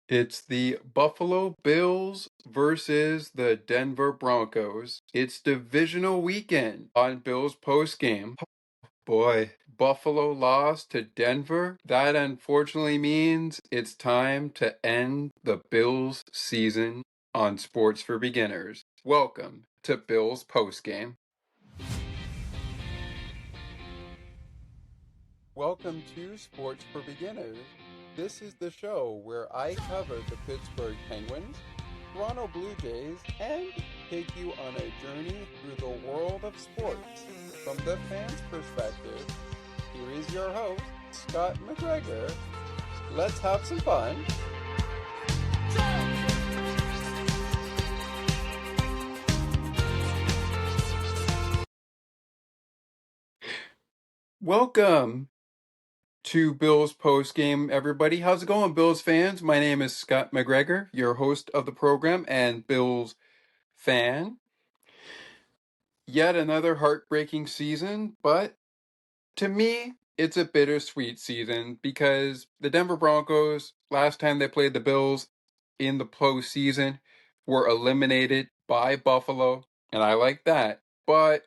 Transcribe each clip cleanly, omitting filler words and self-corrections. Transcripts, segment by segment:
It's the Buffalo Bills versus the Denver Broncos. It's divisional weekend on Bills postgame. Boy, Buffalo lost to Denver. That unfortunately means it's time to end the Bills season on Sports for Beginners. Welcome to Bills postgame. Welcome to Sports for Beginners. This is the show where I cover the Pittsburgh Penguins, Toronto Blue Jays, and take you on a journey through the world of sports from the fans' perspective. Here is your host, Scott McGregor. Let's have some fun. Welcome to Bills postgame, everybody. How's it going, Bills fans? My name is Scott McGregor, your host of the program and Bills fan. Yet another heartbreaking season, but to me, it's a bittersweet season because the Denver Broncos, last time they played the Bills in the postseason, were eliminated by Buffalo, and I like that. But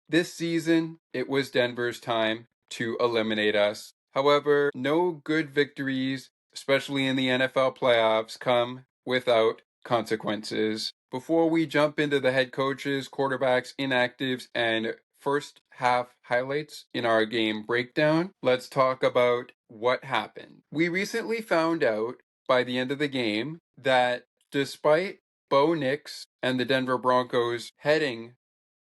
this season, it was Denver's time to eliminate us. However, no good victories, especially in the NFL playoffs, come without consequences. Before we jump into the head coaches, quarterbacks, inactives, and first half highlights in our game breakdown, let's talk about what happened. We recently found out by the end of the game that despite Bo Nix and the Denver Broncos heading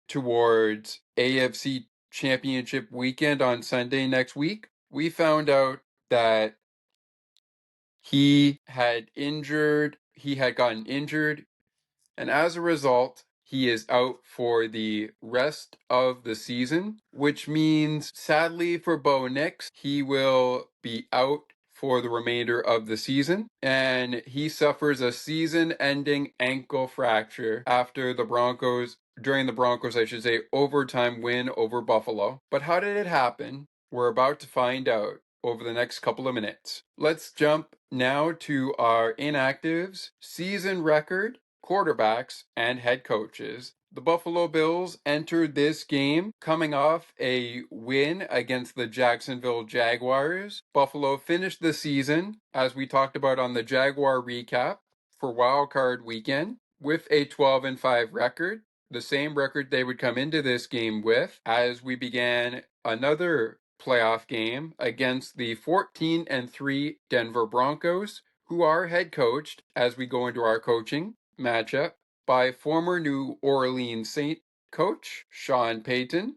towards AFC Championship weekend on Sunday next week, we found out that he had gotten injured, and as a result, he is out for the rest of the season, which means, sadly for Bo Nix, he will be out for the remainder of the season, and he suffers a season-ending ankle fracture during the Broncos, overtime win over Buffalo. But how did it happen? We're about to find out over the next couple of minutes. Let's jump now to our inactives, season record, quarterbacks, and head coaches. The Buffalo Bills entered this game coming off a win against the Jacksonville Jaguars. Buffalo finished the season, as we talked about on the Jaguar recap, for Wild Card Weekend with a 12-5 record, the same record they would come into this game with, as we began another playoff game against the 14-3 Denver Broncos, who are head coached, as we go into our coaching matchup, by former New Orleans Saint coach Sean Payton.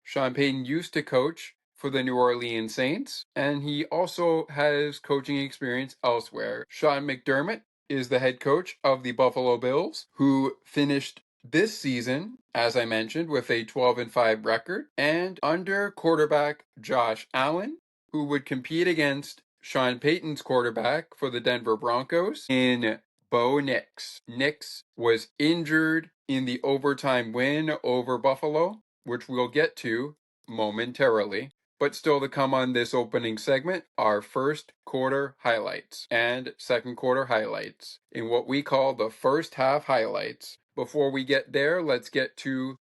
Sean Payton used to coach for the New Orleans Saints, and he also has coaching experience elsewhere. Sean McDermott is the head coach of the Buffalo Bills, who finished this season, as I mentioned, with a 12-5 record, and under quarterback Josh Allen, who would compete against Sean Payton's quarterback for the Denver Broncos in Bo Nix. Nix was injured in the overtime win over Buffalo, which we'll get to momentarily. But still to come on this opening segment, our first quarter highlights and second quarter highlights in what we call the first half highlights. Before we get there, let's get to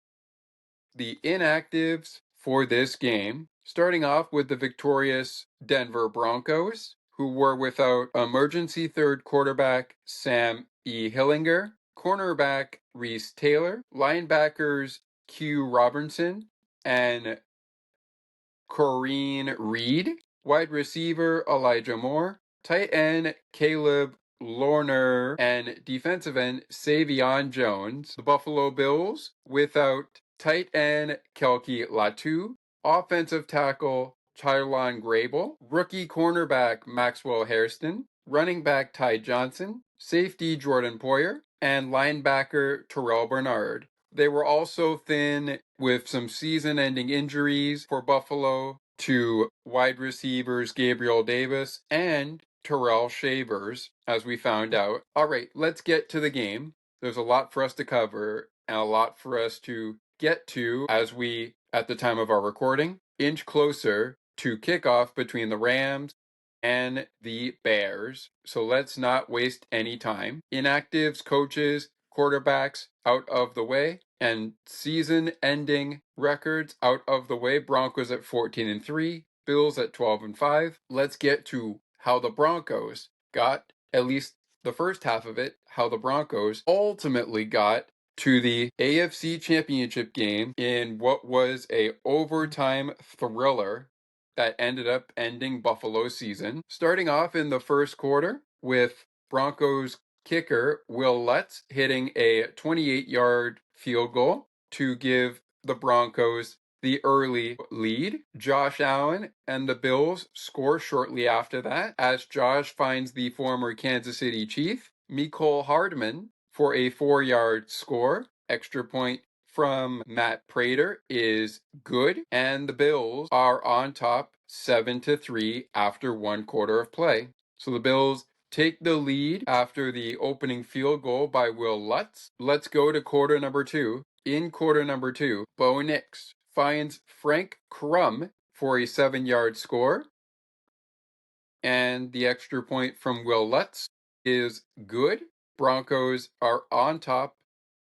the inactives for this game, starting off with the victorious Denver Broncos, who were without emergency third quarterback Sam E. Hillinger, cornerback Reese Taylor, linebackers Q Robinson and Corrine Reed, wide receiver Elijah Moore, tight end Caleb Lorner, and defensive end Savion Jones. The Buffalo Bills without tight end Kelke Latu, offensive tackle Chylon Grable, rookie cornerback Maxwell Hairston, running back Ty Johnson, safety Jordan Poyer, and linebacker Terrell Bernard. They were also thin with some season-ending injuries for Buffalo to wide receivers Gabriel Davis and Terrell Shavers, as we found out. All right, let's get to the game. There's a lot for us to cover and a lot for us to get to as we, at the time of our recording, inch closer to kickoff between the Rams and the Bears. So let's not waste any time. Inactives, coaches, quarterbacks out of the way, and season-ending records out of the way. Broncos at 14-3, Bills at 12-5. Let's get to how the Broncos got, at least the first half of it, how the Broncos ultimately got to the AFC Championship game in what was a overtime thriller that ended up ending Buffalo's season. Starting off in the first quarter with Broncos kicker Will Lutz hitting a 28-yard field goal to give the Broncos the early lead. Josh Allen and the Bills score shortly after that as Josh finds the former Kansas City Chief, Mecole Hardman, for a 4-yard score. Extra point from Matt Prater is good, and the Bills are on top 7-3 after 1 quarter of play. So the Bills take the lead after the opening field goal by Will Lutz. Let's go to quarter number 2. In quarter number 2, Bo Nix finds Frank Crum for a 7-yard score, and the extra point from Will Lutz is good. Broncos are on top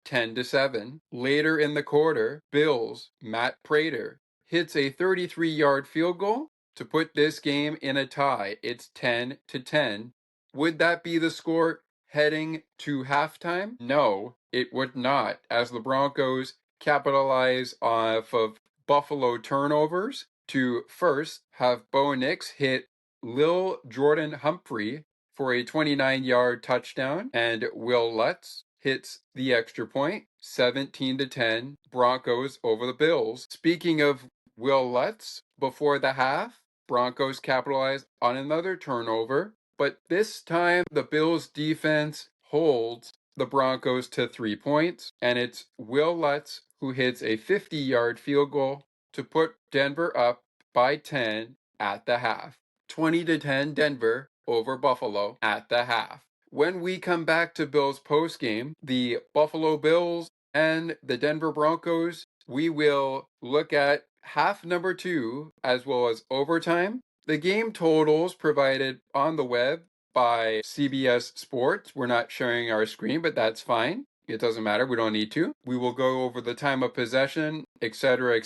10-7. Later in the quarter, Bills' Matt Prater hits a 33-yard field goal to put this game in a tie. It's 10-10. Would that be the score heading to halftime? No, it would not, as the Broncos capitalize off of Buffalo turnovers to first have Bo Nix hit Lil Jordan Humphrey for a 29-yard touchdown, and Will Lutz hits the extra point. 17-10, Broncos over the Bills. Speaking of Will Lutz, before the half, Broncos capitalize on another turnover, but this time the Bills defense holds the Broncos to 3 points, and it's Will Lutz who hits a 50-yard field goal to put Denver up by 10 at the half. 20-10 Denver over Buffalo at the half. When we come back to Bills postgame, the Buffalo Bills and the Denver Broncos, we will look at half number 2 as well as overtime. The game totals provided on the web by CBS Sports. We're not sharing our screen, but that's fine. It doesn't matter. We don't need to. We will go over the time of possession, etc.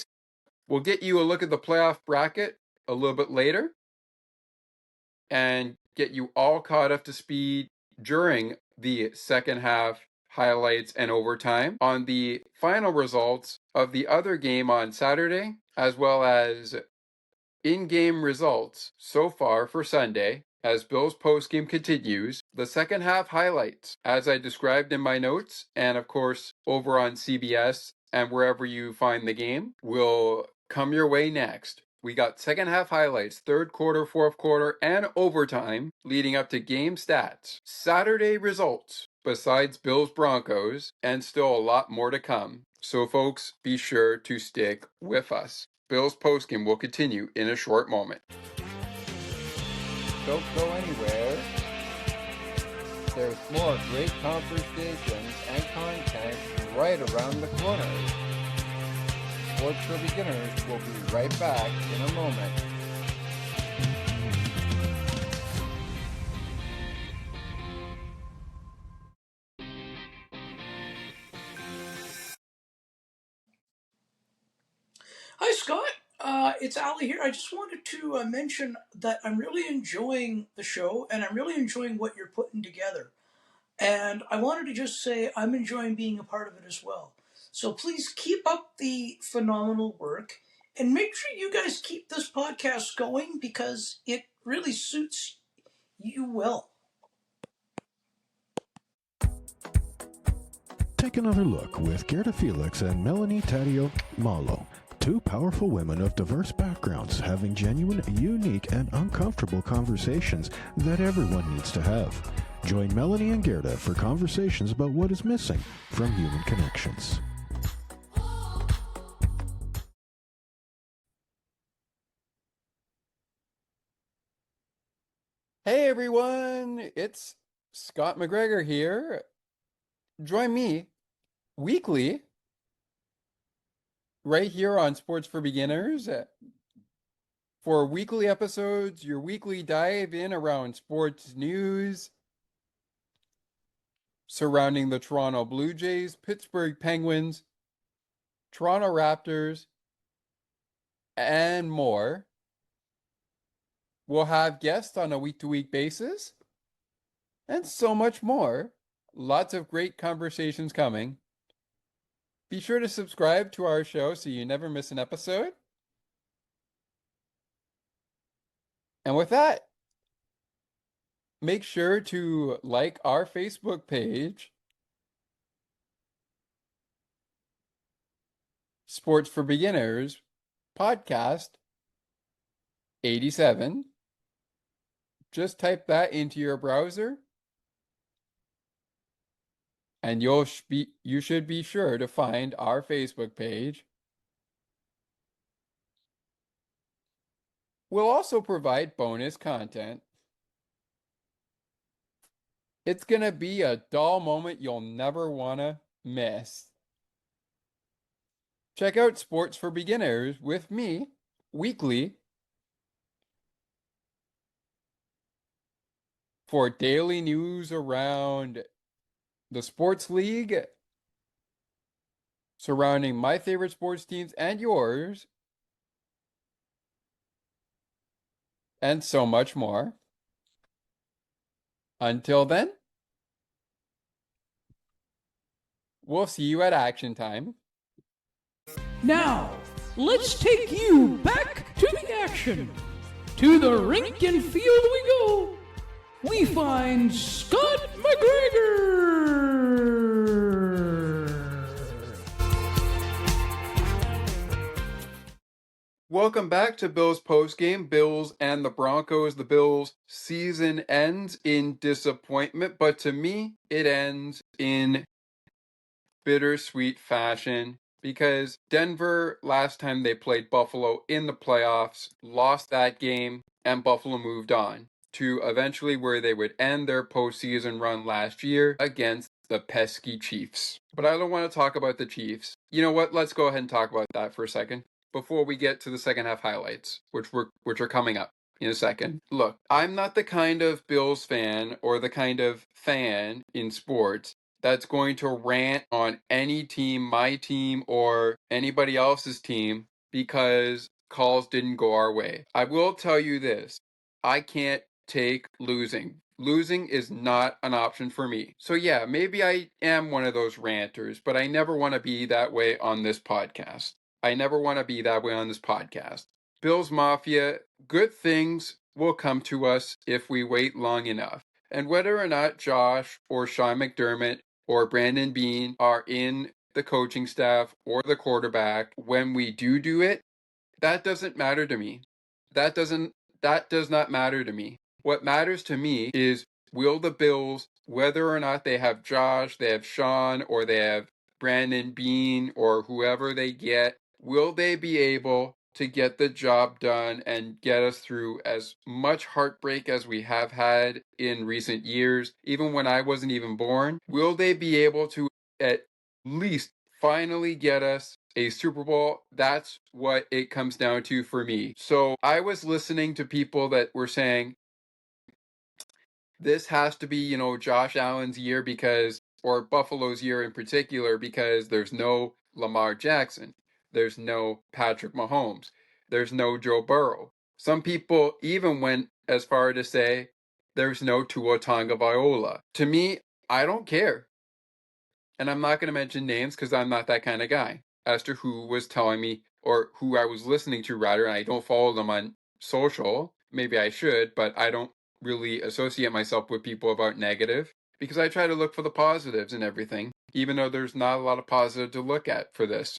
We'll get you a look at the playoff bracket a little bit later and get you all caught up to speed during the second half highlights and overtime on the final results of the other game on Saturday, as well as in-game results so far for Sunday as Bills postgame continues. The second half highlights, as I described in my notes, and of course over on CBS and wherever you find the game, will come your way next. We got second half highlights, third quarter, fourth quarter, and overtime leading up to game stats. Saturday results, besides Bills Broncos, and still a lot more to come. So folks, be sure to stick with us. Bills postgame will continue in a short moment. Don't go anywhere. There's more great conversations and content right around the corner. Sports for Beginners will be right back in a moment. Hi, Scott. It's Ali here. I just wanted to mention that I'm really enjoying the show and I'm really enjoying what you're putting together. And I wanted to just say I'm enjoying being a part of it as well. So please keep up the phenomenal work and make sure you guys keep this podcast going because it really suits you well. Take another look with Gerda Felix and Melanie Taddeo Malo, two powerful women of diverse backgrounds having genuine, unique, and uncomfortable conversations that everyone needs to have. Join Melanie and Gerda for conversations about what is missing from human connections. Hey everyone, it's Scott McGregor here. Join me weekly right here on Sports for Beginners For weekly episodes, your weekly dive in around sports news surrounding the Toronto Blue Jays, Pittsburgh Penguins, Toronto Raptors, and more. We'll have guests on a week-to-week basis, and so much more. Lots of great conversations coming. Be sure to subscribe to our show so you never miss an episode. And with that, make sure to like our Facebook page, Sports for Beginners Podcast 87. Just type that into your browser, and you should be sure to find our Facebook page. We'll also provide bonus content. It's going to be a dull moment you'll never want to miss. Check out Sports for Beginners with me weekly for daily news around the sports league, surrounding my favorite sports teams and yours, and so much more. Until then, we'll see you at action time. Now, let's take you back to the action. To the rink and field we go. We find Scott McGregor. Welcome back to Bills Postgame. Bills and the Broncos. The Bills season ends in disappointment, but to me, it ends in bittersweet fashion because Denver, last time they played Buffalo in the playoffs, lost that game, and Buffalo moved on to eventually where they would end their postseason run last year against the pesky Chiefs. But I don't want to talk about the Chiefs. You know what? Let's go ahead and talk about that for a second before we get to the second half highlights, which are coming up in a second. Look, I'm not the kind of Bills fan or the kind of fan in sports that's going to rant on any team, my team, or anybody else's team because calls didn't go our way. I will tell you this. I can't take losing. Losing is not an option for me. So yeah, maybe I am one of those ranters, but I never want to be that way on this podcast. I never want to be that way on this podcast. Bills Mafia, good things will come to us if we wait long enough. And whether or not Josh or Sean McDermott or Brandon Beane are in the coaching staff or the quarterback, when we do it, that doesn't matter to me. That does not matter to me. What matters to me is, will the Bills, whether or not they have Josh, they have Sean, or they have Brandon Beane, or whoever they get, will they be able to get the job done and get us through as much heartbreak as we have had in recent years, even when I wasn't even born? Will they be able to at least finally get us a Super Bowl? That's what it comes down to for me. So I was listening to people that were saying, this has to be, Josh Allen's year or Buffalo's year in particular, because there's no Lamar Jackson. There's no Patrick Mahomes. There's no Joe Burrow. Some people even went as far to say there's no Tua Tagovailoa. To me, I don't care. And I'm not going to mention names because I'm not that kind of guy as to who was telling me or who I was listening to, rather, and I don't follow them on social. Maybe I should, but I don't really associate myself with people about negative because I try to look for the positives in everything, even though there's not a lot of positive to look at for this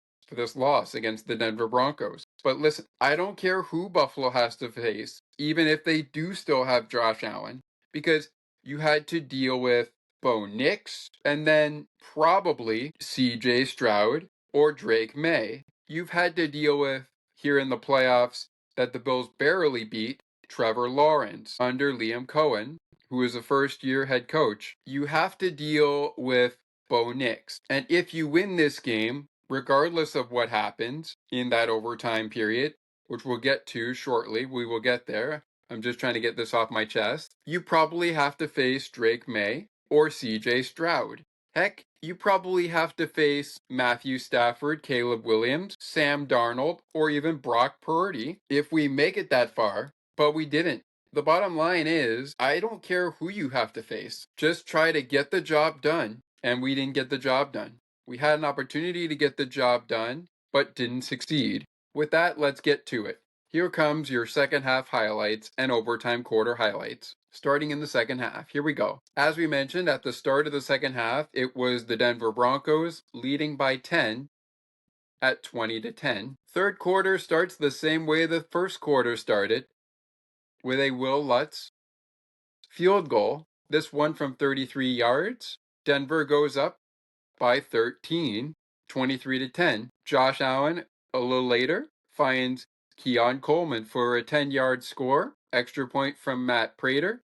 loss against the Denver Broncos. But listen, I don't care who Buffalo has to face, even if they do still have Josh Allen, because you had to deal with Bo Nix and then probably CJ Stroud or Drake May. You've had to deal with, here in the playoffs, that the Bills barely beat Trevor Lawrence under Liam Cohen, who is a first-year head coach. You have to deal with Bo Nix. And if you win this game, regardless of what happens in that overtime period, which we'll get to shortly. We will get there. I'm just trying to get this off my chest. You probably have to face Drake May or CJ Stroud. Heck, you probably have to face Matthew Stafford, Caleb Williams, Sam Darnold, or even Brock Purdy if we make it that far, but we didn't. The bottom line is, I don't care who you have to face. Just try to get the job done. And we didn't get the job done. We had an opportunity to get the job done, but didn't succeed. With that, let's get to it. Here comes your second half highlights and overtime quarter highlights. Starting in the second half. Here we go. As we mentioned, at the start of the second half, it was the Denver Broncos leading by 10 at 20-10. Third quarter starts the same way the first quarter started, with a Will Lutz field goal. This one from 33 yards. Denver goes up by 13, 23-10. Josh Allen, a little later, finds Keon Coleman for a 10-yard score. Extra point from Matt Prater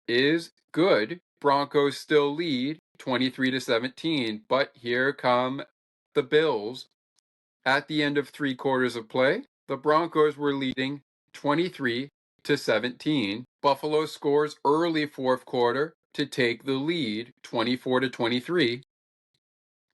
is good. Broncos still lead 23-17, but here come the Bills. At the end of 3 quarters of play, the Broncos were leading 23-17. Buffalo scores early fourth quarter to take the lead 24-23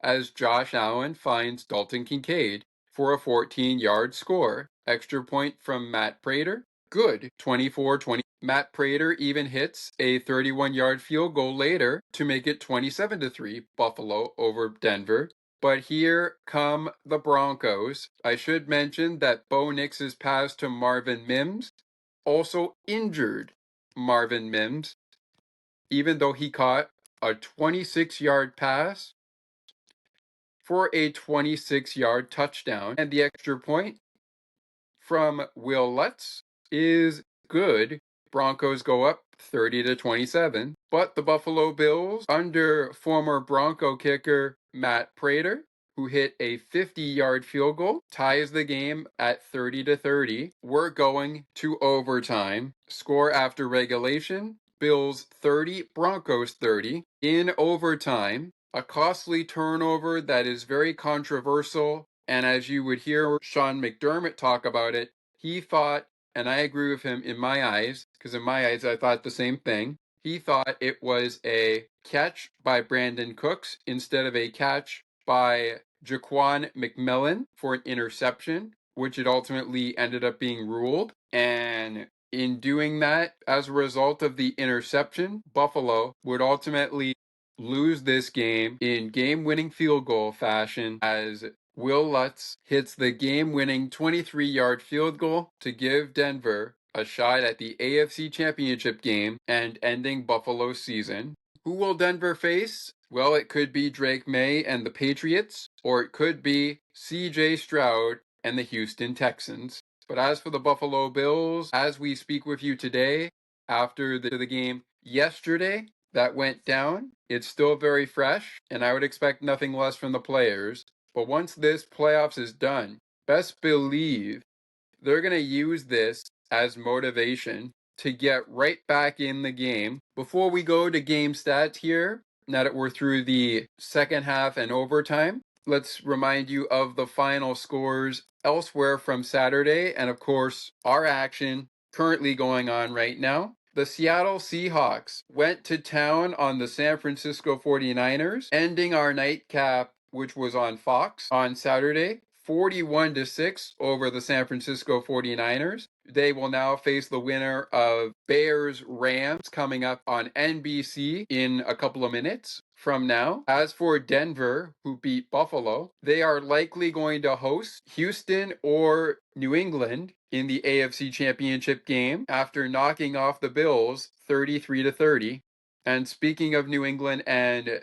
as Josh Allen finds Dalton Kincaid for a 14-yard score. Extra point from Matt Prater. Good. 24-20. Matt Prater even hits a 31-yard field goal later to make it 27-3 Buffalo over Denver. But here come the Broncos. I should mention that Bo Nix's pass to Marvin Mims also injured Marvin Mims, even though he caught a 26-yard pass for a 26-yard touchdown. And the extra point from Will Lutz is good. Broncos go up 30-27. But the Buffalo Bills, under former Bronco kicker Matt Prater, who hit a 50-yard field goal, ties the game at 30-30. We're going to overtime. Score after regulation, Bills 30, Broncos 30. In overtime, a costly turnover that is very controversial, and as you would hear Sean McDermott talk about it, he thought, and I agree with him in my eyes, because in my eyes I thought the same thing, he thought it was a catch by Brandon Cooks instead of a catch by Jaquan McMillan for an interception, which it ultimately ended up being ruled. And in doing that, as a result of the interception, Buffalo would ultimately lose this game in game-winning field goal fashion as Will Lutz hits the game-winning 23-yard field goal to give Denver a shot at the AFC Championship game and ending Buffalo's season. Who will Denver face? Well, it could be Drake May and the Patriots, or it could be CJ Stroud and the Houston Texans. But as for the Buffalo Bills, as we speak with you today, after the game yesterday that went down, it's still very fresh, and I would expect nothing less from the players. But once this playoffs is done, best believe they're going to use this as motivation to get right back in the game. Before we go to game stats here, now that we're through the second half and overtime, let's remind you of the final scores elsewhere from Saturday, and of course, our action currently going on right now. The Seattle Seahawks went to town on the San Francisco 49ers, ending our nightcap, which was on Fox on Saturday, 41-6 over the San Francisco 49ers. They will now face the winner of Bears-Rams coming up on NBC in a couple of minutes from now. As for Denver, who beat Buffalo, they are likely going to host Houston or New England in the AFC Championship game after knocking off the Bills 33-30. And speaking of New England and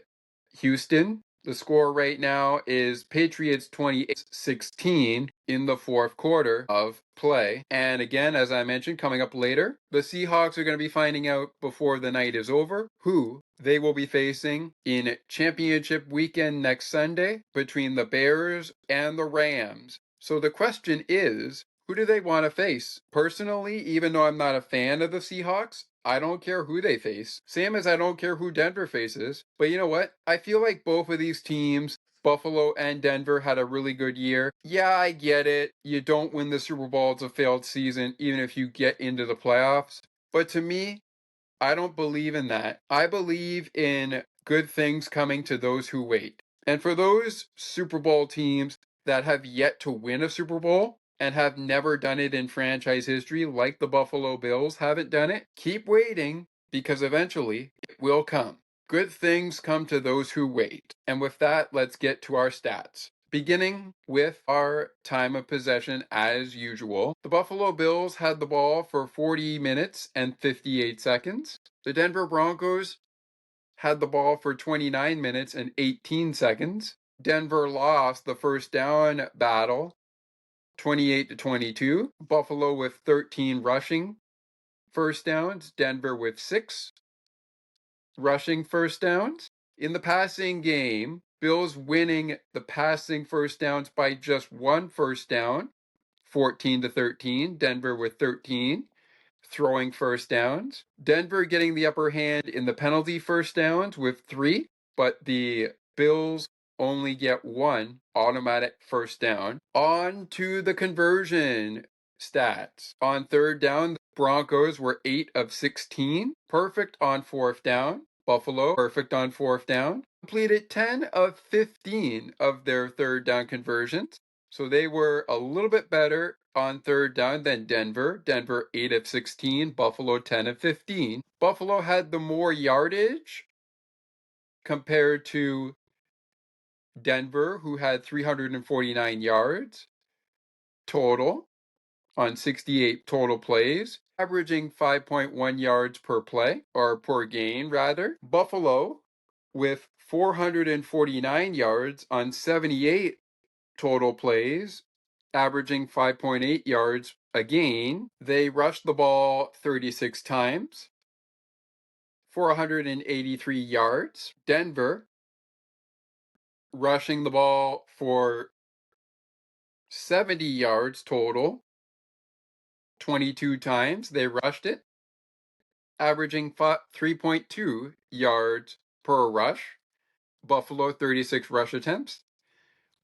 Houston, the score right now is Patriots 28-16 in the fourth quarter of play. And again, as I mentioned, coming up later, the Seahawks are going to be finding out before the night is over who they will be facing in championship weekend next Sunday between the Bears and the Rams. So the question is, who do they want to face? Personally, even though I'm not a fan of the Seahawks, I don't care who they face. Same as I don't care who Denver faces. But you know what? I feel like both of these teams Buffalo and Denver had a really good year. Yeah, I get it. You don't win the Super Bowl, it's a failed season, even if you get into the playoffs. But to me, I don't believe in that. I believe in good things coming to those who wait. And for those Super Bowl teams that have yet to win a Super Bowl and have never done it in franchise history, like the Buffalo Bills haven't done it, keep waiting because eventually it will come. Good things come to those who wait. And with that, let's get to our stats. Beginning with our time of possession as usual, the Buffalo Bills had the ball for 40 minutes and 58 seconds. The Denver Broncos had the ball for 29 minutes and 18 seconds. Denver lost the first down battle 28-22. Buffalo with 13 rushing first downs, Denver with 6 rushing first downs. In the passing game, Bills winning the passing first downs by just 1 first down, 14-13. Denver with 13 throwing first downs. Denver getting the upper hand in the penalty first downs with 3, but the Bills only get 1 automatic first down. On to the conversion stats. On third down, the Broncos were 8 of 16, perfect on fourth down. Buffalo, perfect on fourth down. Completed 10 of 15 of their third down conversions. So they were a little bit better on third down than Denver. Denver 8 of 16, Buffalo 10 of 15. Buffalo had the more yardage compared to Denver, who had 349 yards total on 68 total plays, averaging 5.1 yards per play, or per gain rather. Buffalo with 449 yards on 78 total plays, averaging 5.8 yards a gain. They rushed the ball 36 times for 183 yards. Denver rushing the ball for 70 yards total, 22 times they rushed it, averaging 3.2 yards per rush. Buffalo 36 rush attempts,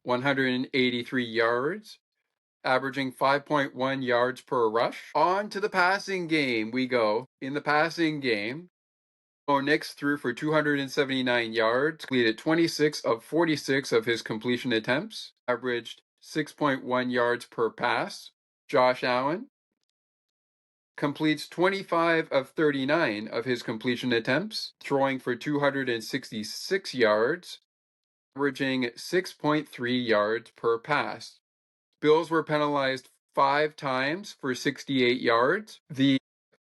183 yards, averaging 5.1 yards per rush. On to the passing game we go. In the passing game, Nix threw for 279 yards, completed 26 of 46 of his completion attempts, averaged 6.1 yards per pass. Josh Allen completes 25 of 39 of his completion attempts, throwing for 266 yards, averaging 6.3 yards per pass. Bills were penalized 5 times for 68 yards. The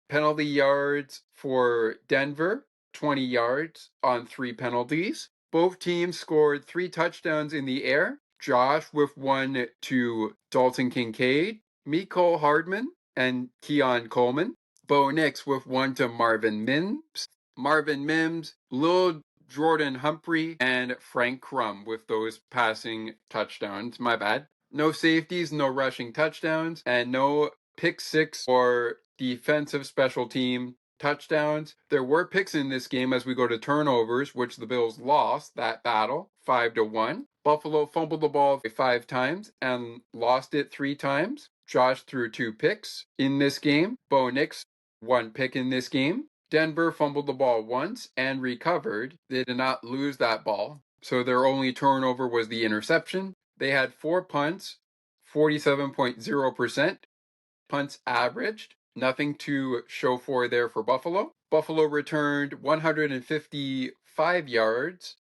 penalty yards for Denver, 20 yards on 3 penalties. Both teams scored 3 touchdowns in the air. Josh with 1 to Dalton Kincaid, Mecole Hardman, and Keon Coleman. Bo Nix with 1 to Marvin Mims, Lil Jordan Humphrey, and Frank Crum with those passing touchdowns. My bad. No safeties, no rushing touchdowns, and no pick six or defensive special team touchdowns. There were picks in this game as we go to turnovers, which the Bills lost that battle 5-1. Buffalo fumbled the ball 5 times and lost it 3 times. Josh threw 2 picks in this game. Bo Nix 1 pick in this game. Denver fumbled the ball once and recovered. They did not lose that ball, so their only turnover was the interception. They had 4 punts, 47.0%. Punts averaged. Nothing to show for there for Buffalo. Buffalo returned 155 yards,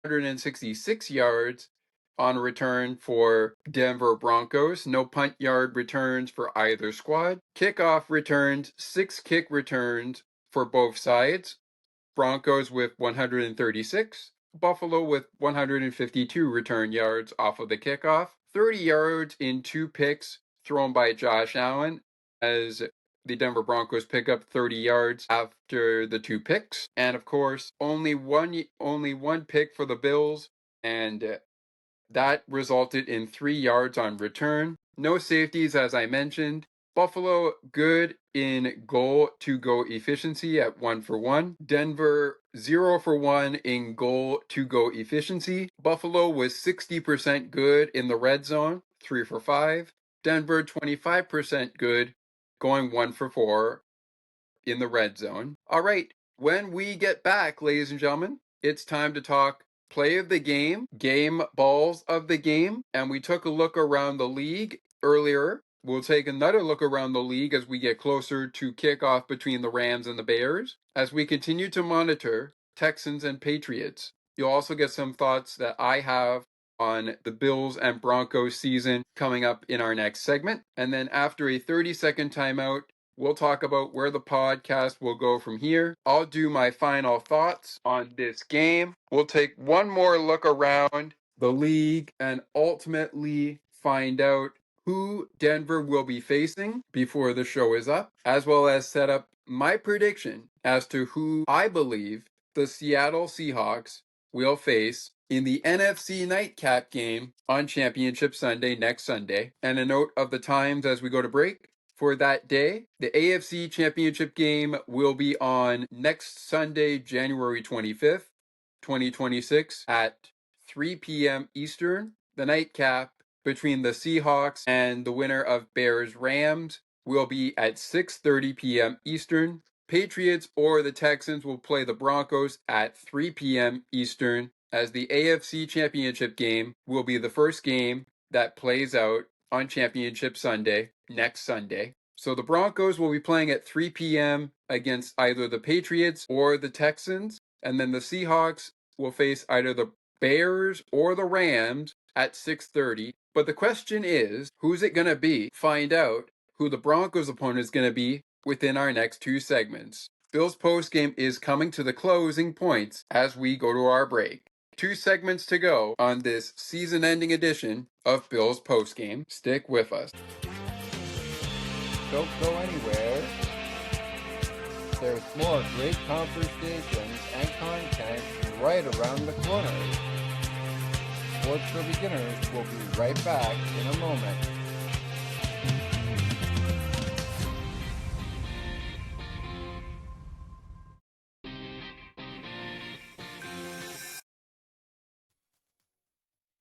166 yards on return for Denver Broncos. No punt yard returns for either squad. Kickoff returns, 6 kick returns for both sides. Broncos with 136. Buffalo with 152 return yards off of the kickoff. 30 yards in 2 picks thrown by Josh Allen as the Denver Broncos pick up 30 yards after the 2 picks. And of course, only one pick for the Bills, and that resulted in 3 yards on return. No safeties, as I mentioned. Buffalo, good in goal-to-go efficiency at 1-for-1. Denver, 0-for-1 in goal-to-go efficiency. Buffalo was 60% good in the red zone, 3-for-5. Denver, 25% good, going 1-for-4 in the red zone. All right, when we get back, ladies and gentlemen, it's time to talk play of the game, game balls of the game, and we took a look around the league earlier. We'll take another look around the league as we get closer to kickoff between the Rams and the Bears, as we continue to monitor Texans and Patriots. You'll also get some thoughts that I have on the Bills and Broncos season coming up in our next segment. And then after a 30-second timeout, we'll talk about where the podcast will go from here. I'll do my final thoughts on this game. We'll take one more look around the league and ultimately find out who Denver will be facing before the show is up, as well as set up my prediction as to who I believe the Seattle Seahawks will face in the NFC nightcap game on Championship Sunday next Sunday. And a note of the times as we go to break. For that day, the AFC Championship game will be on next Sunday, January 25th, 2026 at 3 p.m. Eastern. The nightcap between the Seahawks and the winner of Bears-Rams will be at 6:30 p.m. Eastern. Patriots or the Texans will play the Broncos at 3 p.m. Eastern, as the AFC Championship game will be the first game that plays out on Championship Sunday, next Sunday. So the Broncos will be playing at 3 p.m. against either the Patriots or the Texans, and then the Seahawks will face either the Bears or the Rams at 6:30. But the question is, who's it going to be? Find out who the Broncos' opponent is going to be within our next two segments. Bill's postgame is coming to the closing points as we go to our break. 2 segments to go on this season-ending edition of Bill's postgame. Stick with us. Don't go anywhere. There's more great conversations and content right around the corner. Sports for Beginners will be right back in a moment.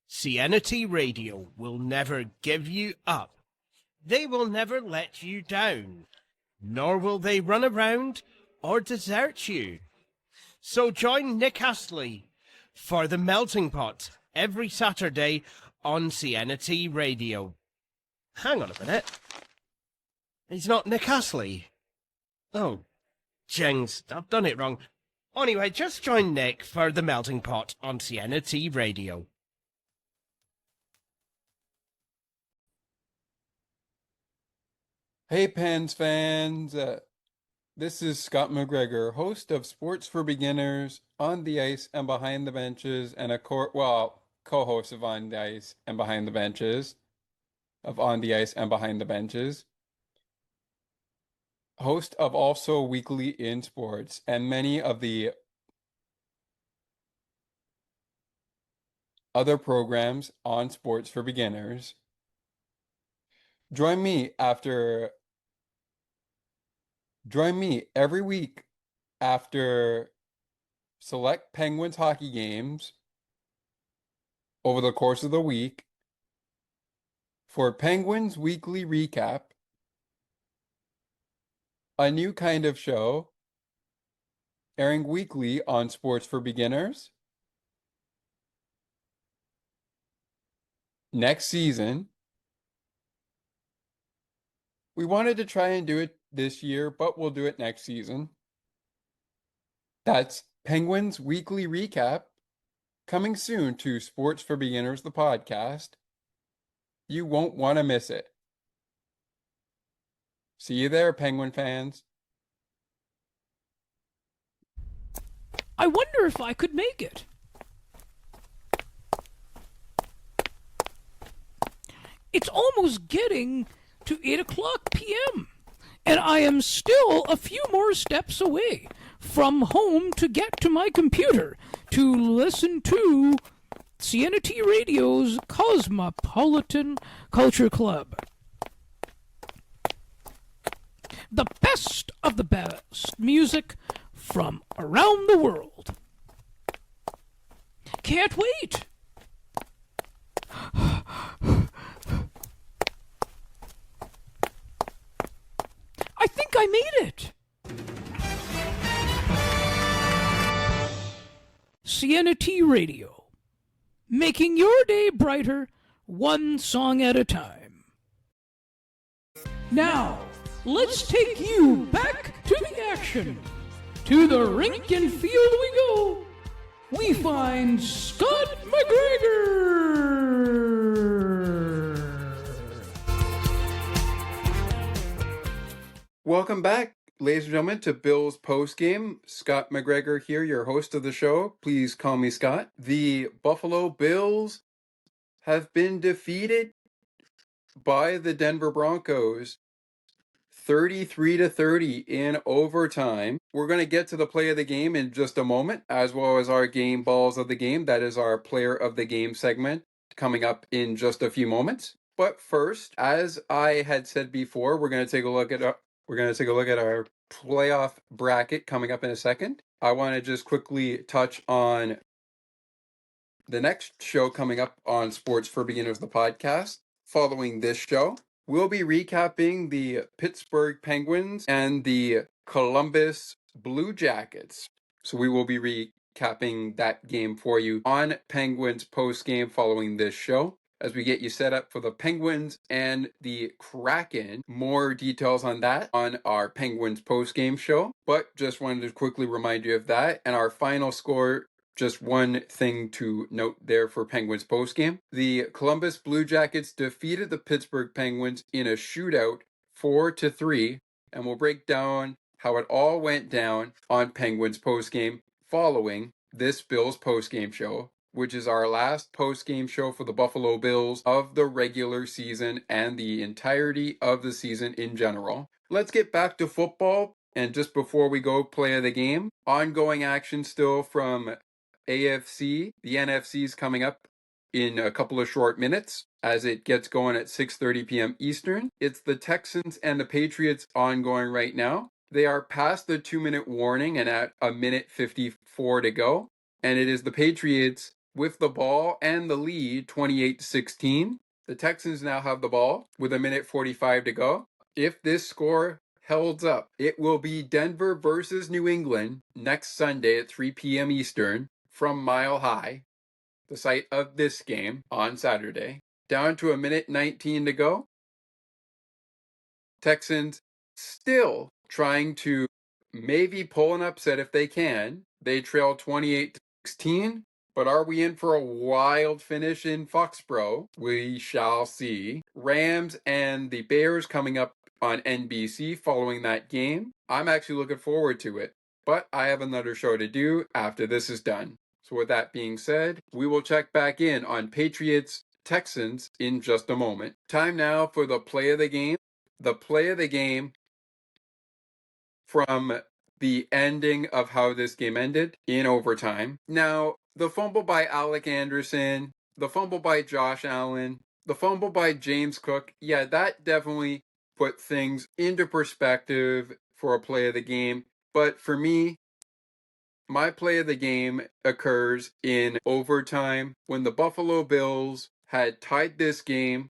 CNT Radio will never give you up. They will never let you down, nor will they run around or desert you. So join Nick Astley for The Melting Pot every Saturday on CNT Radio. Hang on a minute. He's not Nick Astley. Oh, jings, I've done it wrong. Anyway, just join Nick for The Melting Pot on CNT Radio. Hey Pens fans, this is Scott McGregor, host of Sports for Beginners, On the Ice and Behind the Benches, and co-host of On the Ice and Behind the Benches, host of also Weekly in Sports, and many of the other programs on Sports for Beginners. Join me every week after select Penguins hockey games over the course of the week for Penguins Weekly Recap, a new kind of show airing weekly on Sports for Beginners. Next season, we wanted to try and do it this year, but we'll do it next season. That's Penguins Weekly Recap, coming soon to Sports for Beginners, the podcast. You won't want to miss it. See you there, Penguin fans. I wonder if I could make it. It's almost getting to 8 o'clock p.m., and I am still a few more steps away from home to get to my computer to listen to CNT Radio's Cosmopolitan Culture Club. the best of the best music from around the world. Can't wait! I think I made it! Sienna T Radio, making your day brighter, one song at a time. Now, let's take you back to the action. To the rink and field we go. We find Scott McGregor. Welcome back, ladies and gentlemen, to Bills Postgame. Scott McGregor here, your host of the show. Please call me Scott. The Buffalo Bills have been defeated by the Denver Broncos 33-30 in overtime. We're going to get to the play of the game in just a moment, as well as our game balls of the game. That is our player of the game segment coming up in just a few moments. But first, as I had said before, we're going to take a look at our playoff bracket coming up in a second. I want to just quickly touch on the next show coming up on Sports for Beginners, the podcast. Following this show, we'll be recapping the Pittsburgh Penguins and the Columbus Blue Jackets. So we will be recapping that game for you on Penguins post-game following this show, as we get you set up for the Penguins and the Kraken. More details on that on our Penguins post-game show, but just wanted to quickly remind you of that. And our final score, just one thing to note there for Penguins postgame. The Columbus Blue Jackets defeated the Pittsburgh Penguins in a shootout 4-3, and we'll break down how it all went down on Penguins postgame following this Bills postgame show, which is our last postgame show for the Buffalo Bills of the regular season and the entirety of the season in general. Let's get back to football, and just before we go play of the game, ongoing action still from AFC. The NFC is coming up in a couple of short minutes as it gets going at 6:30 p.m. Eastern. It's the Texans and the Patriots ongoing right now. They are past the 2-minute warning and at 1:54 to go. And it is the Patriots with the ball and the lead 28-16. The Texans now have the ball with 1:45 to go. If this score holds up, it will be Denver versus New England next Sunday at 3 p.m. Eastern from Mile High, the site of this game on Saturday. Down to 1:19 to go. Texans still trying to maybe pull an upset if they can. They trail 28-16. But are we in for a wild finish in Foxborough? We shall see. Rams and the Bears coming up on NBC following that game. I'm actually looking forward to it, but I have another show to do after this is done. So with that being said, we will check back in on Patriots Texans in just a moment. Time now for the play of the game. The play of the game from the ending of how this game ended in overtime. Now, the fumble by Alec Anderson, the fumble by Josh Allen, the fumble by James Cook, yeah, that definitely put things into perspective for a play of the game. But for me, my play of the game occurs in overtime when the Buffalo Bills had tied this game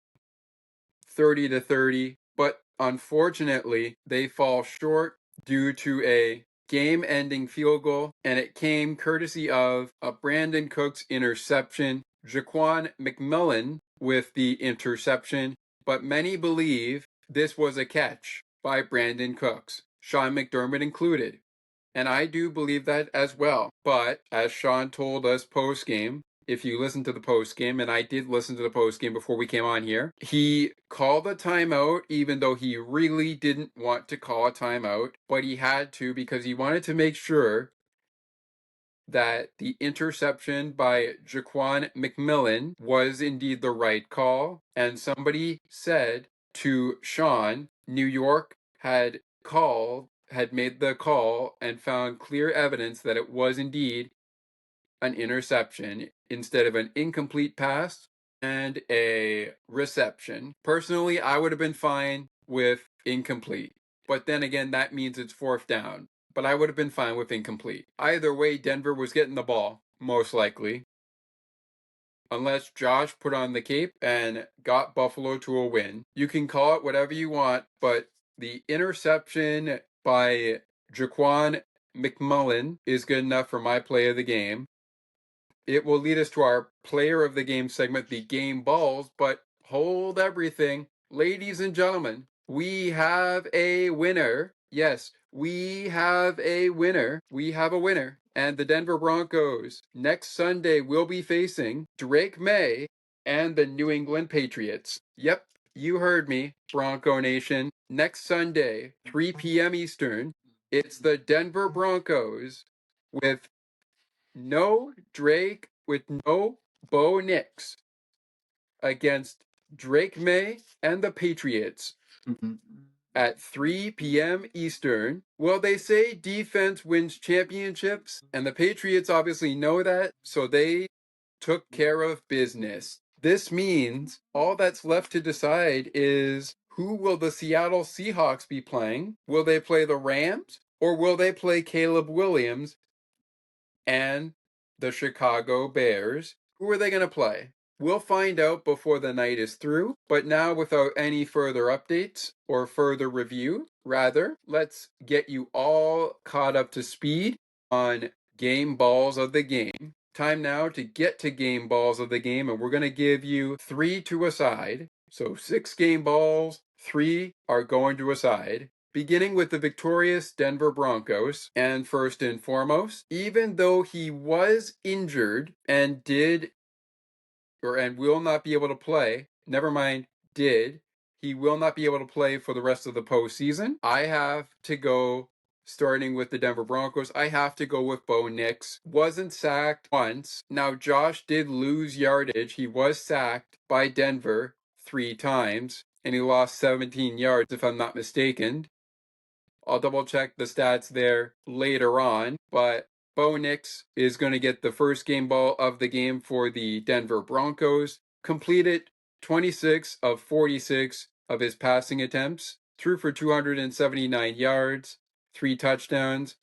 30-30, but unfortunately, they fall short due to a game-ending field goal, and it came courtesy of a Brandon Cooks interception. Jaquan McMillan with the interception, but many believe this was a catch by Brandon Cooks, Sean McDermott included. And I do believe that as well. But as Sean told us post-game, if you listen to the post-game, and I did listen to the post-game before we came on here, he called a timeout even though he really didn't want to call a timeout, but he had to because he wanted to make sure that the interception by Jaquan McMillan was indeed the right call. And somebody said to Sean, New York had made the call and found clear evidence that it was indeed an interception instead of an incomplete pass and a reception. Personally, I would have been fine with incomplete. but then again, that means it's 4th down. But I would have been fine with incomplete. Either way, Denver was getting the ball, most likely. Unless Josh put on the cape and got Buffalo to a win. You can call it whatever you want, but the interception by Jaquan McMullen is good enough for my play of the game. It will lead us to our player of the game segment, the game balls, but hold everything. Ladies and gentlemen, we have a winner. Yes, we have a winner. We have a winner. And the Denver Broncos next Sunday will be facing Drake May and the New England Patriots. Yep, you heard me, Bronco Nation. Next Sunday, 3 p.m. Eastern, it's the Denver Broncos with no Drake, with no Bo Nix against Drake May and the Patriots at 3 p.m. Eastern. Well, they say defense wins championships, and the Patriots obviously know that, so they took care of business. This means all that's left to decide is who will the Seattle Seahawks be playing? Will they play the Rams, or will they play Caleb Williams and the Chicago Bears? Who are they going to play? We'll find out before the night is through, but now without any further updates or further review, rather, let's get you all caught up to speed on game balls of the game. Time now to get to game balls of the game, and we're going to give you 3 to a side. So 6 game balls, 3 are going to a side. Beginning with the victorious Denver Broncos, and first and foremost, even though he was injured and will not be able to play, never mind, he will not be able to play for the rest of the postseason. I have to go, starting with the Denver Broncos, I have to go with Bo Nix. Wasn't sacked once. Now, Josh did lose yardage. He was sacked by Denver 3 times, and he lost 17 yards, if I'm not mistaken. I'll double check the stats there later on, but Bo Nix is going to get the first game ball of the game for the Denver Broncos. Completed 26 of 46 of his passing attempts, threw for 279 yards, 3 touchdowns,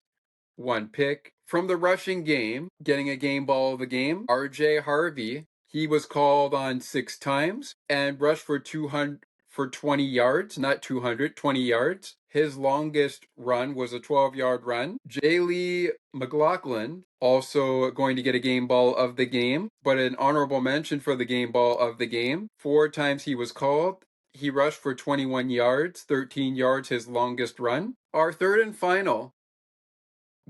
1 pick. From the rushing game, getting a game ball of the game, RJ Harvey, he was called on 6 times and rushed for 20 yards, not 200, 20 yards. His longest run was a 12-yard run. Jaylee McLaughlin also going to get a game ball of the game, but an honorable mention for the game ball of the game. 4 times he was called. He rushed for 21 yards, 13 yards his longest run. Our third and final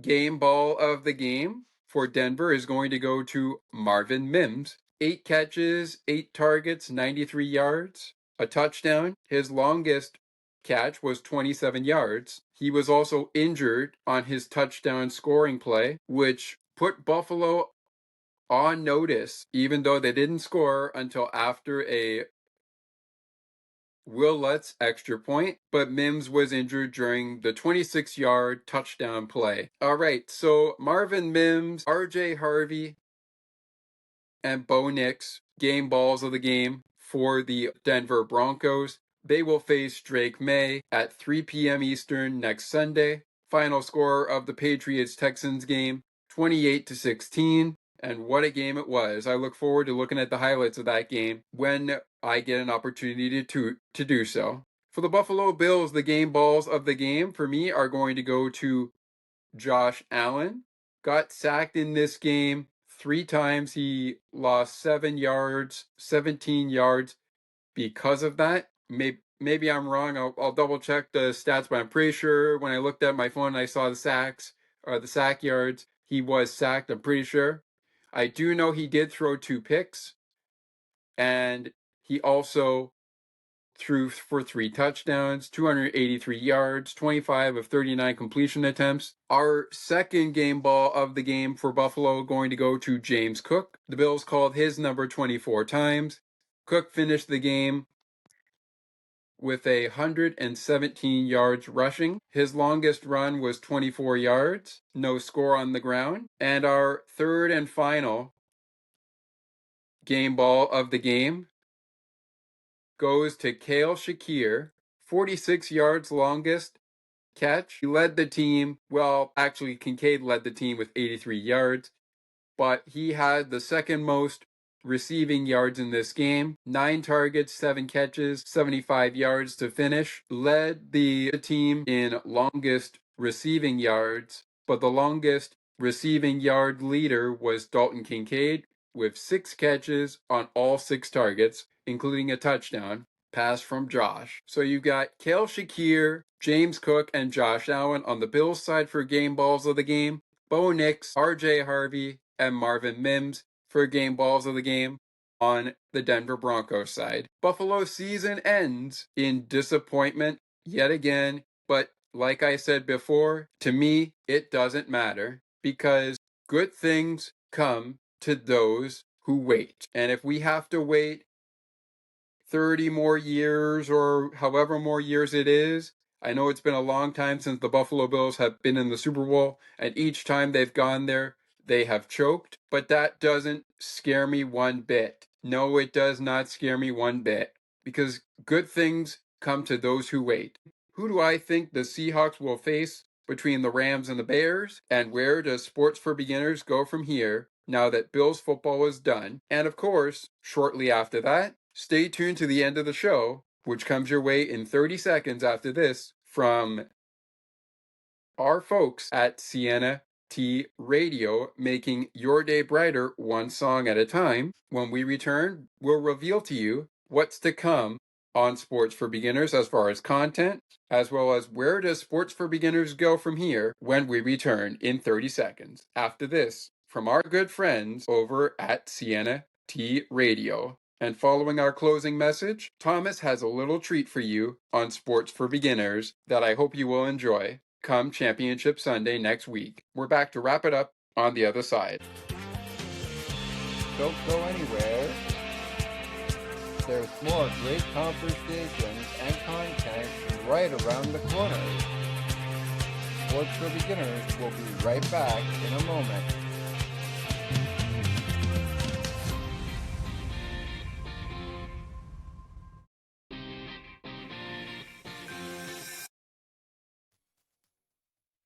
game ball of the game for Denver is going to go to Marvin Mims. 8 catches, 8 targets, 93 yards, a touchdown. His longest catch was 27 yards. He was also injured on his touchdown scoring play, which put Buffalo on notice, even though they didn't score until after a Will Lutz extra point, but Mims was injured during the 26-yard touchdown play. All right, so Marvin Mims, RJ Harvey, and Bo Nix, game balls of the game for the Denver Broncos. They will face Drake May at 3 p.m. Eastern next Sunday. Final score of the Patriots-Texans game, 28-16. And what a game it was. I look forward to looking at the highlights of that game when I get an opportunity to do so. For the Buffalo Bills, the game balls of the game for me are going to go to Josh Allen. Got sacked in this game 3 times. He lost 7 yards, 17 yards because of that. Maybe I'm wrong. I'll double check the stats, but I'm pretty sure when I looked at my phone and I saw the sacks or the sack yards, he was sacked. I'm pretty sure. I do know he did throw 2 picks, and he also threw for 3 touchdowns, 283 yards, 25 of 39 completion attempts. Our second game ball of the game for Buffalo going to go to James Cook. The Bills called his number 24 times. Cook finished the game with 117 yards rushing. His longest run was 24 yards, no score on the ground. And our third and final game ball of the game goes to Kale Shakir, 46 yards longest, catch. He led the team. Well, actually, Kincaid led the team with 83 yards, but he had the second most receiving yards in this game. 9 targets, 7 catches, 75 yards to finish. Led the team in longest receiving yards, but the longest receiving yard leader was Dalton Kincaid with 6 catches on all 6 targets, including a touchdown pass from Josh. So you've got Kale Shakir, James Cook, and Josh Allen on the Bills side for game balls of the game. Bo Nix, RJ Harvey, and Marvin Mims for game balls of the game on the Denver Broncos side. Buffalo's season ends in disappointment yet again, but like I said before, to me, it doesn't matter because good things come to those who wait. And if we have to wait 30 more years or however more years it is, I know it's been a long time since the Buffalo Bills have been in the Super Bowl, and each time they've gone there, they have choked, but that doesn't scare me one bit. No, it does not scare me one bit, because good things come to those who wait. Who do I think the Seahawks will face between the Rams and the Bears? And where does Sports for Beginners go from here now that Bills football is done? And of course, shortly after that, stay tuned to the end of the show, which comes your way in 30 seconds after this from our folks at Sienna T Radio, making your day brighter one song at a time. When we return, we'll reveal to you what's to come on Sports for Beginners as far as content, as well as where does Sports for Beginners go from here when we return in 30 seconds. After this, from our good friends over at Sienna T Radio. And following our closing message, Thomas has a little treat for you on Sports for Beginners that I hope you will enjoy come Championship Sunday next week. We're back to wrap it up on the other side. Don't go anywhere. There's more great conversations and content right around the corner. Sports for Beginners will be right back in a moment.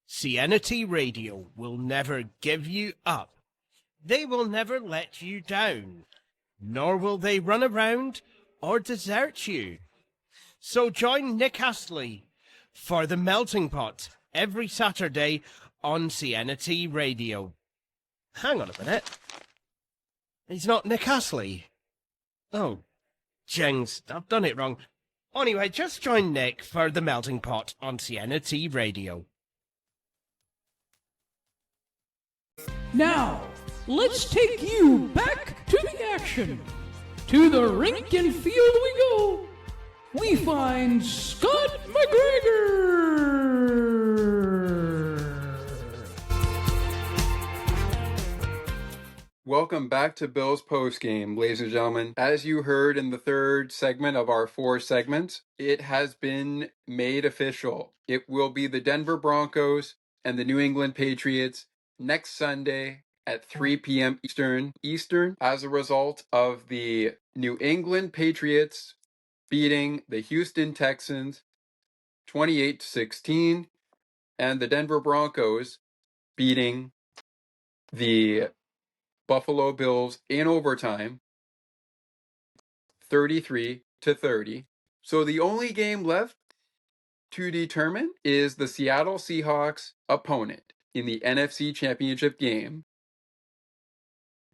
Sienna T Radio will never give you up. They will never let you down, nor will they run around or desert you. So join Nick Astley for The Melting Pot every Saturday on Sienna T Radio. Hang on a minute. He's not Nick Astley. Oh, jings, I've done it wrong. Anyway, just join Nick for The Melting Pot on Sienna T Radio. Now, let's take you back to the action. To the rink and field we go. We find Scott McGregor. Welcome back to Bills Postgame, ladies and gentlemen. As you heard in the third segment of our 4 segments, it has been made official. It will be the Denver Broncos and the New England Patriots next Sunday at 3 p.m. Eastern as a result of the New England Patriots beating the Houston Texans 28-16 and the Denver Broncos beating the Buffalo Bills in overtime 33-30. So the only game left to determine is the Seattle Seahawks opponent in the NFC Championship game.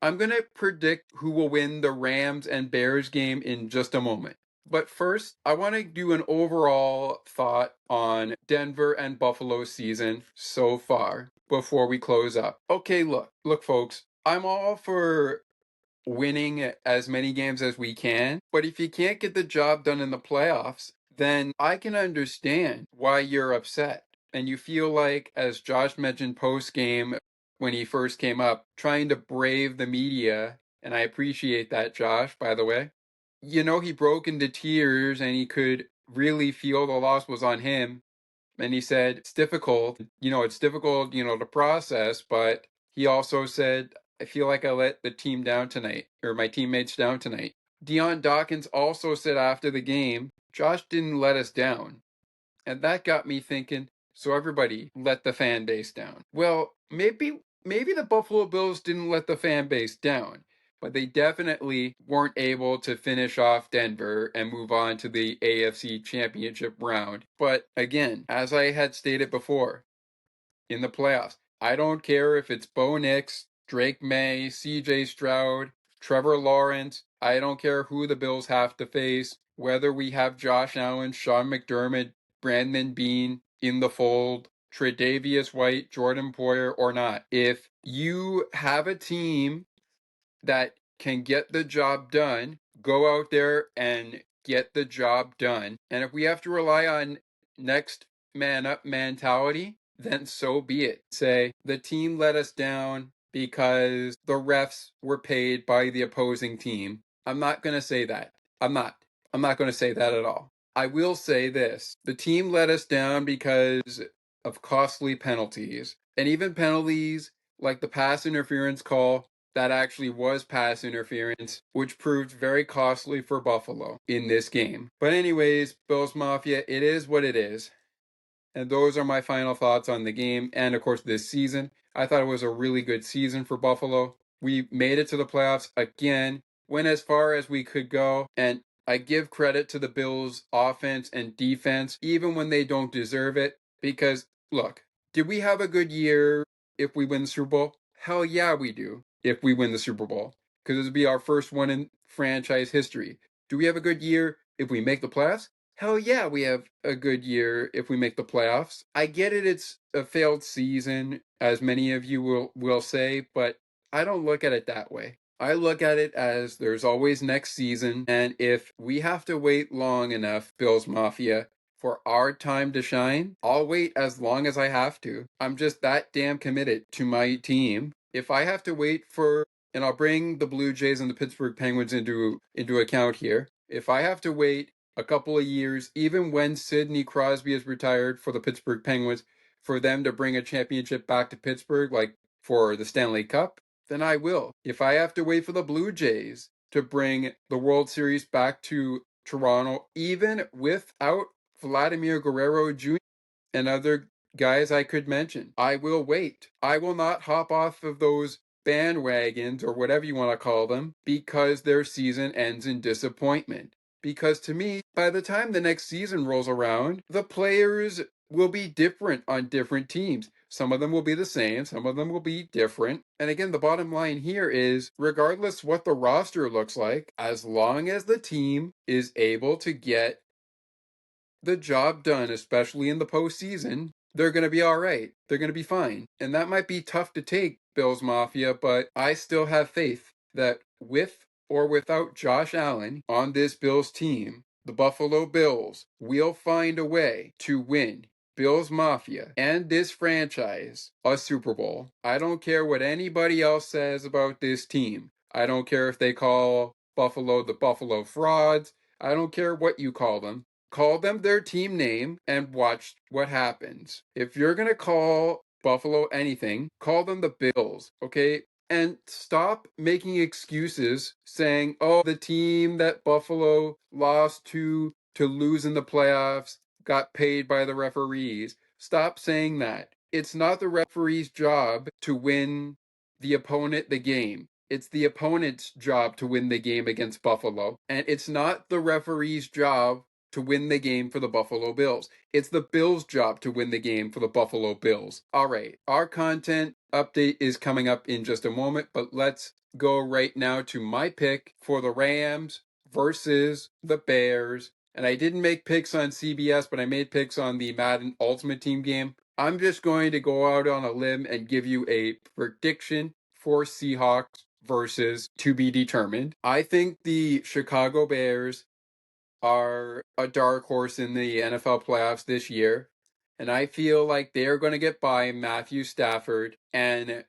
I'm going to predict who will win the Rams and Bears game in just a moment. But first, I want to do an overall thought on Denver and Buffalo's season so far before we close up. Okay, look folks, I'm all for winning as many games as we can, but if you can't get the job done in the playoffs, then I can understand why you're upset. And you feel like, as Josh mentioned post-game when he first came up, trying to brave the media, and I appreciate that, Josh, by the way. You know, he broke into tears and he could really feel the loss was on him. And he said, it's difficult, to process, but he also said, I feel like I let the team down tonight, or my teammates down tonight. Deion Dawkins also said after the game, Josh didn't let us down. And that got me thinking, so everybody let the fan base down. Well, maybe the Buffalo Bills didn't let the fan base down, but they definitely weren't able to finish off Denver and move on to the AFC Championship round. But again, as I had stated before, in the playoffs, I don't care if it's Bo Nix, Drake May, CJ Stroud, Trevor Lawrence. I don't care who the Bills have to face, whether we have Josh Allen, Sean McDermott, Brandon Bean in the fold, Tre'Davious White, Jordan Poyer, or not. If you have a team that can get the job done, go out there and get the job done. And if we have to rely on next man up mentality, then so be it. Say the team let us down because the refs were paid by the opposing team. I'm not going to say that. I'm not going to say that at all. I will say this. The team let us down because of costly penalties. And even penalties like the pass interference call, that actually was pass interference, which proved very costly for Buffalo in this game. But anyways, Bills Mafia, it is what it is. And those are my final thoughts on the game and, of course, this season. I thought it was a really good season for Buffalo. We made it to the playoffs again, went as far as we could go, and I give credit to the Bills' offense and defense, even when they don't deserve it, because, look, did we have a good year if we win the Super Bowl? Hell yeah, we do, if we win the Super Bowl, because it would be our first one in franchise history. Do we have a good year if we make the playoffs? Hell yeah, we have a good year if we make the playoffs. I get it, it's a failed season, as many of you will say, but I don't look at it that way. I look at it as there's always next season, and if we have to wait long enough, Bills Mafia, for our time to shine, I'll wait as long as I have to. I'm just that damn committed to my team. If I have to wait for, and I'll bring the Blue Jays and the Pittsburgh Penguins into account here, if I have to wait a couple of years, even when Sidney Crosby is retired for the Pittsburgh Penguins, for them to bring a championship back to Pittsburgh, like for the Stanley Cup, then I will. If I have to wait for the Blue Jays to bring the World Series back to Toronto, even without Vladimir Guerrero Jr. and other guys I could mention, I will wait. I will not hop off of those bandwagons, or whatever you want to call them, because their season ends in disappointment. Because to me, by the time the next season rolls around, the players will be different on different teams. Some of them will be the same, some of them will be different. And again, the bottom line here is, regardless what the roster looks like, as long as the team is able to get the job done, especially in the postseason, they're going to be all right. They're going to be fine. And that might be tough to take, Bills Mafia, but I still have faith that with or without Josh Allen on this Bills team, the Buffalo Bills will find a way to win Bills Mafia and this franchise a Super Bowl. I don't care what anybody else says about this team. I don't care if they call Buffalo the Buffalo Frauds. I don't care what you call them. Call them their team name and watch what happens. If you're going to call Buffalo anything, call them the Bills, okay? And stop making excuses saying, oh, the team that Buffalo lost to lose in the playoffs got paid by the referees. Stop saying that. It's not the referee's job to win the opponent the game. It's the opponent's job to win the game against Buffalo. And it's not the referee's job to win the game for the Buffalo Bills. It's the Bills' job to win the game for the Buffalo Bills. All right, our content update is coming up in just a moment, but let's go right now to my pick for the Rams versus the Bears. And I didn't make picks on CBS, but I made picks on the Madden Ultimate Team game. I'm just going to go out on a limb and give you a prediction for Seahawks versus to be determined. I think the Chicago Bears are a dark horse in the NFL playoffs this year, and I feel like they're going to get by Matthew Stafford and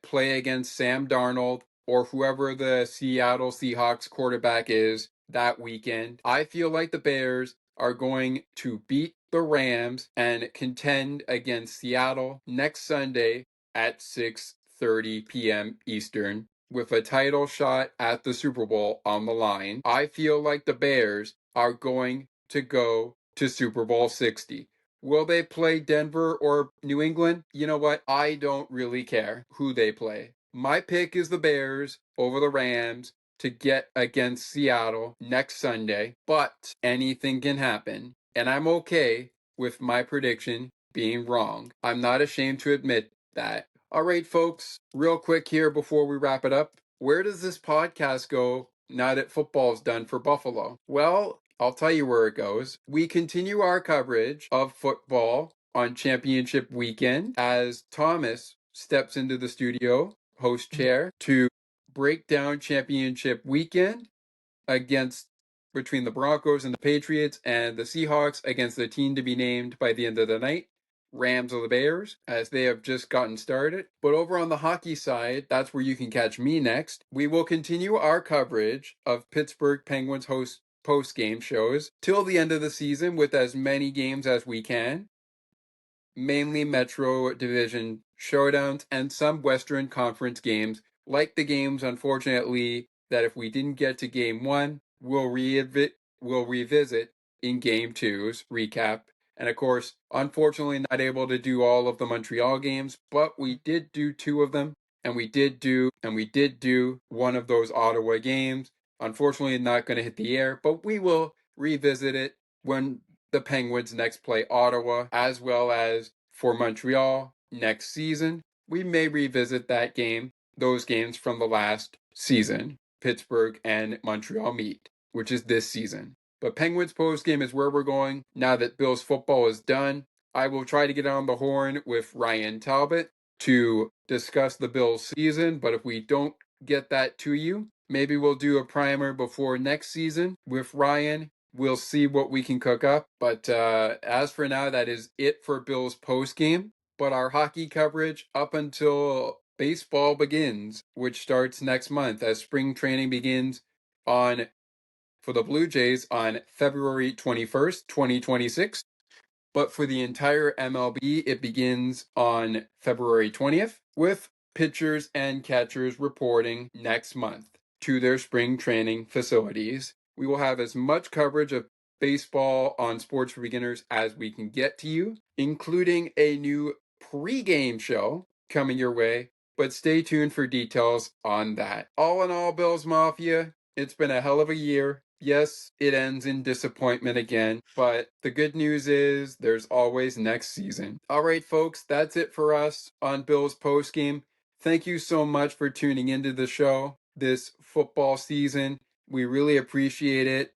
play against Sam Darnold or whoever the Seattle Seahawks quarterback is that weekend. I feel like the Bears are going to beat the Rams and contend against Seattle next Sunday at 6:30 p.m. Eastern with a title shot at the Super Bowl on the line. I feel like the Bears are going to go to Super Bowl 60. Will they play Denver or New England? You know what? I don't really care who they play. My pick is the Bears over the Rams to get against Seattle next Sunday, but anything can happen, and I'm okay with my prediction being wrong. I'm not ashamed to admit that. All right, folks, real quick here before we wrap it up. Where does this podcast go now that football's done for Buffalo? Well, I'll tell you where it goes. We continue our coverage of football on championship weekend as Thomas steps into the studio, host chair, to break down championship weekend against between the Broncos and the Patriots, and the Seahawks against the team to be named by the end of the night, Rams or the Bears, as they have just gotten started. But over on the hockey side, that's where you can catch me next. We will continue our coverage of Pittsburgh Penguins host post-game shows till the end of the season with as many games as we can, mainly Metro Division showdowns and some Western Conference games, like the games, unfortunately, that if we didn't get to Game 1, we'll revisit in Game 2's recap. And of course, unfortunately not able to do all of the Montreal games, but we did do 2 of them, and we did do one of those Ottawa games. Unfortunately, not going to hit the air, but we will revisit it when the Penguins next play Ottawa, as well as for Montreal next season. We may revisit those games from the last season, Pittsburgh and Montreal meet, which is this season. But Penguins postgame is where we're going now that Bills football is done. I will try to get on the horn with Ryan Talbot to discuss the Bills season, but if we don't get that to you, maybe we'll do a primer before next season with Ryan. We'll see what we can cook up. But as for now, that is it for Bills postgame. But our hockey coverage up until baseball begins, which starts next month as spring training begins for the Blue Jays on February 21st, 2026. But for the entire MLB, it begins on February 20th, with pitchers and catchers reporting next month to their spring training facilities. We will have as much coverage of baseball on Sports for Beginners as we can get to you, including a new pre-game show coming your way, but stay tuned for details on that. All in all, Bills Mafia, it's been a hell of a year. Yes, it ends in disappointment again, but the good news is there's always next season. All right, folks, that's it for us on Bills postgame. Thank you so much for tuning into the show this football season. We really appreciate it,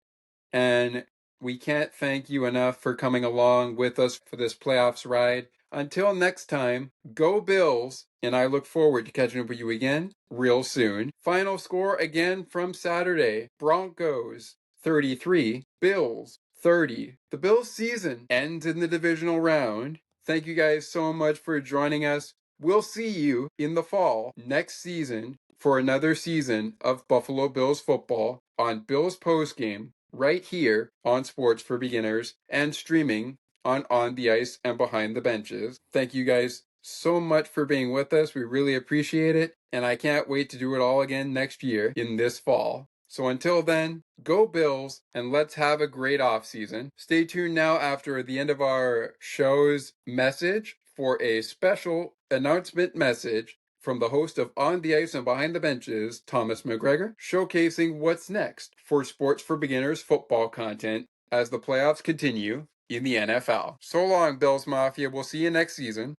and we can't thank you enough for coming along with us for this playoffs ride. Until next time, go Bills, and I look forward to catching up with you again real soon. Final score again from Saturday: Broncos 33, Bills 30. The Bills season ends in the divisional round. Thank you guys so much for joining us. We'll see you in the fall next season for another season of Buffalo Bills football on Bills Postgame right here on Sports for Beginners and streaming on the Ice and Behind the Benches. Thank you guys so much for being with us. We really appreciate it, and I can't wait to do it all again next year in this fall. So until then, go Bills, and let's have a great offseason. Stay tuned now after the end of our show's message for a special announcement message from the host of On the Ice and Behind the Benches, Thomas McGregor, showcasing what's next for Sports for Beginners football content as the playoffs continue in the NFL. So long, Bills Mafia. We'll see you next season.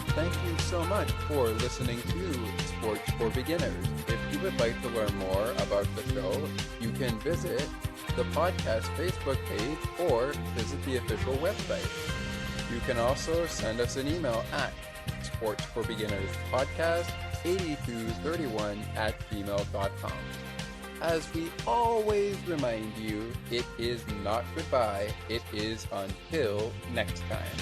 Thank you so much for listening to Sports for Beginners. If you would like to learn more about the show, you can visit the podcast Facebook page or visit the official website. You can also send us an email at sportsforbeginnerspodcast8231@gmail.com. As we always remind you, it is not goodbye, it is until next time.